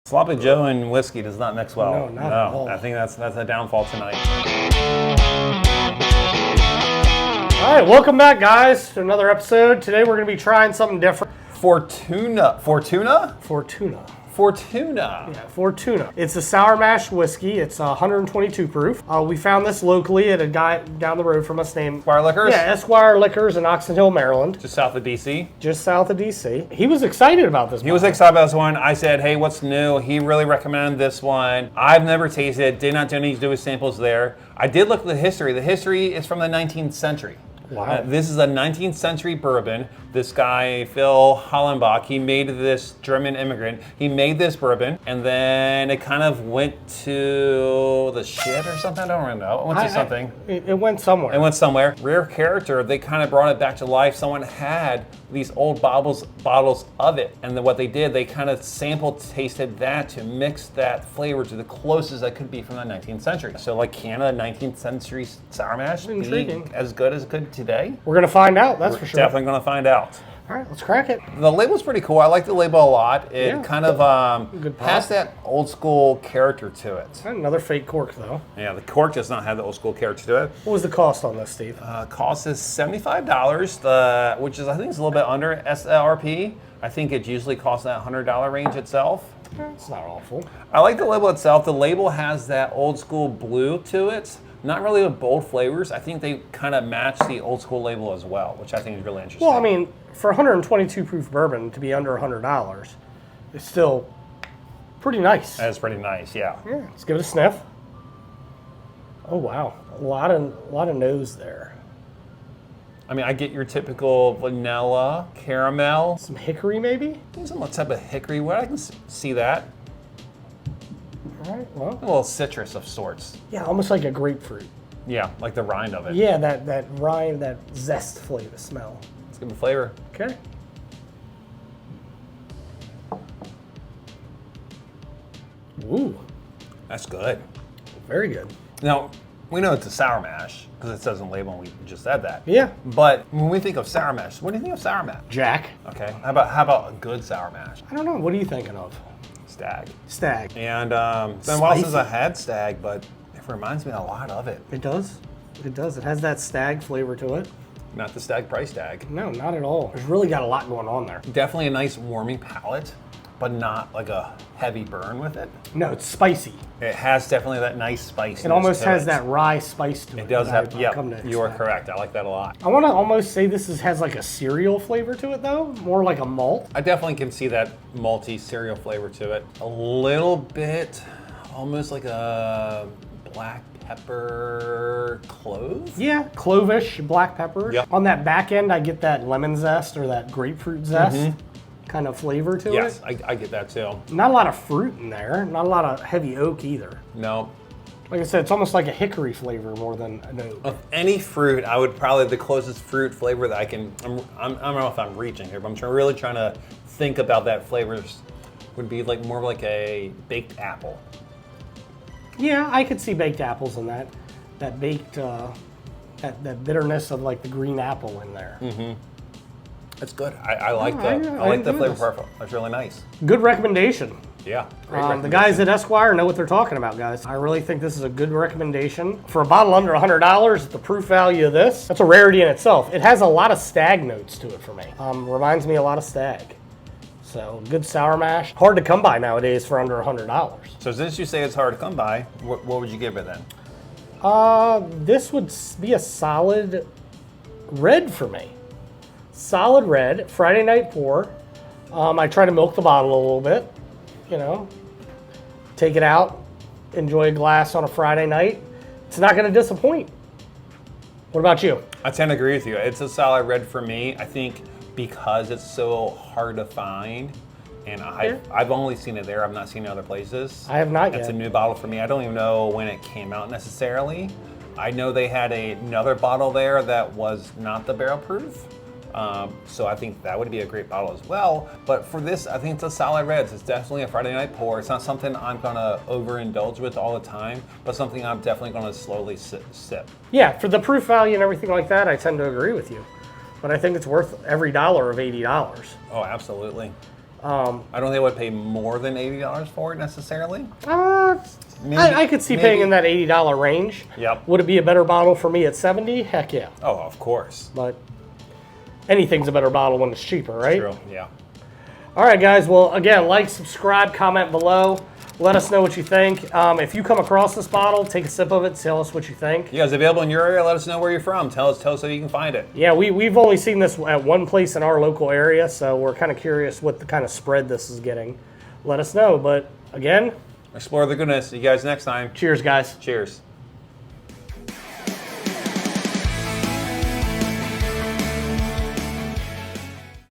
Sloppy Joe and whiskey does not mix well. No, not at all. I think that's a downfall tonight. All right, welcome back, guys, to another episode. Today we're going to be trying something different. Fortuna. Fortuna. Yeah, Fortuna. It's a sour mash whiskey. It's 122 proof. We found this locally at a guy down the road from us named Esquire Liquors? Yeah, Esquire Liquors in Oxon Hill, Maryland. Just south of DC. Just south of DC. He was excited about this one. He was excited about this one. I said, hey, what's new? He really recommended this one. I've never tasted it. Did not do any samples there. I did look at the history. The history is from the 19th century. Wow. This is a 19th century bourbon. This guy, Phil Hollenbach, he made this German immigrant. He made this bourbon, and then it kind of went to the shit or something. I don't really know. It went to something. It went somewhere. It went somewhere. Rare Character, they kind of brought it back to life. Someone had these old bottles of it, and then what they did, they kind of sample tasted that to mix that flavor to the closest that could be from the 19th century. So like, can a 19th century sour mash be as good as it could today? We're going to find out, that's for sure. Definitely going to find out. All right, let's crack it. The label's pretty cool. I like the label a lot. It kind of Good pop. has that old school character to it. Another fake cork, though. Yeah, the cork does not have the old school character to it. What was the cost on this, Steve? Cost is $75, which is, I think, is a little bit under SRP. I think it usually costs that $100 range itself. It's not awful. I like the label itself. The label has that old school blue to it. Not really with bold flavors. I think they kind of match the old school label as well, which I think is really interesting. Well, I mean, for 122 proof bourbon to be under $100, it's still pretty nice. That's pretty nice, yeah. Yeah, let's give it a sniff. Oh wow, a lot of nose there. I mean, I get your typical vanilla, caramel. Some hickory, maybe? Some type of hickory. Well, I can see that. All right, well. A little citrus of sorts. Yeah, almost like a grapefruit. Yeah, like the rind of it. Yeah, that rind, that zest flavor smell. Let's give it a flavor. Okay. Ooh. That's good. Very good. Now, we know it's a sour mash because it says on the label and we just said that. Yeah. But when we think of sour mash, what do you think of sour mash? Jack. Okay. How about a good sour mash? I don't know. What are you thinking of? Stag. Stag. And then while since I had stag, but it reminds me a lot of it. It does. It does. It has that stag flavor to it. Not the stag price tag. No, not at all. It's really got a lot going on there. Definitely a nice warming palate, but not like a heavy burn with it. No, it's spicy. It has definitely that nice spiciness. It almost to has it. that rye spice to it. It does have, yeah, you are expect. correct. I like that a lot. I want to almost say this has like a cereal flavor to it, though. More like a malt. I definitely can see that malty cereal flavor to it. A little bit, almost like a black pepper clove? Yeah, clovish, black pepper. Yep. On that back end, I get that lemon zest or that grapefruit zest kind of flavor to Yes, it. I get that too. Not a lot of fruit in there. Not a lot of heavy oak either. No. Like I said, it's almost like a hickory flavor more than an oak. Of any fruit, I would probably the closest fruit flavor that I can. I don't know if I'm reaching here, but I'm really trying to think about that flavors. Would be like more like a baked apple. Yeah, I could see baked apples in that. That baked, that bitterness of like the green apple in there. That's good. I like I the enjoy flavor this. profile. That's really nice. Good recommendation. Yeah. The guys at Esquire know what they're talking about, guys. I really think this is a good recommendation. For a bottle under $100, the proof value of this, that's a rarity in itself. It has a lot of stag notes to it for me. Reminds me a lot of stag. So, good sour mash. Hard to come by nowadays for under $100. So since you say it's hard to come by, what would you give it then? This would be a solid red for me. Solid red, Friday night pour. I try to milk the bottle a little bit, you know. Take it out, enjoy a glass on a Friday night. It's not going to disappoint. What about you? I tend to agree with you. It's a solid red for me. I think because it's so hard to find, and I've only seen it there. I've not seen it other places. I have not yet. It's a new bottle for me. I don't even know when it came out necessarily. I know they had another bottle there that was not the barrel proof. So I think that would be a great bottle as well. But for this, I think it's a solid red. It's definitely a Friday night pour. It's not something I'm gonna overindulge with all the time, but something I'm definitely gonna slowly sip. Yeah, for the proof value and everything like that, I tend to agree with you. But I think it's worth every dollar of $80. Oh, absolutely. I don't think I would pay more than $80 for it necessarily. I could see paying in that $80 range. Yep. Would it be a better bottle for me at 70? Heck yeah. Oh, of course. But anything's a better bottle when it's cheaper, right? True, yeah. All right, guys. Well, again, like, subscribe, comment below. Let us know what you think. If you come across this bottle, take a sip of it. Tell us what you think. Yeah, it's available in your area. Let us know where you're from. Tell us so you can find it. Yeah, we've only seen this at one place in our local area, so we're kind of curious what the kind of spread this is getting. Let us know. But again, Explore the goodness. See you guys next time. cheers, guys. Cheers.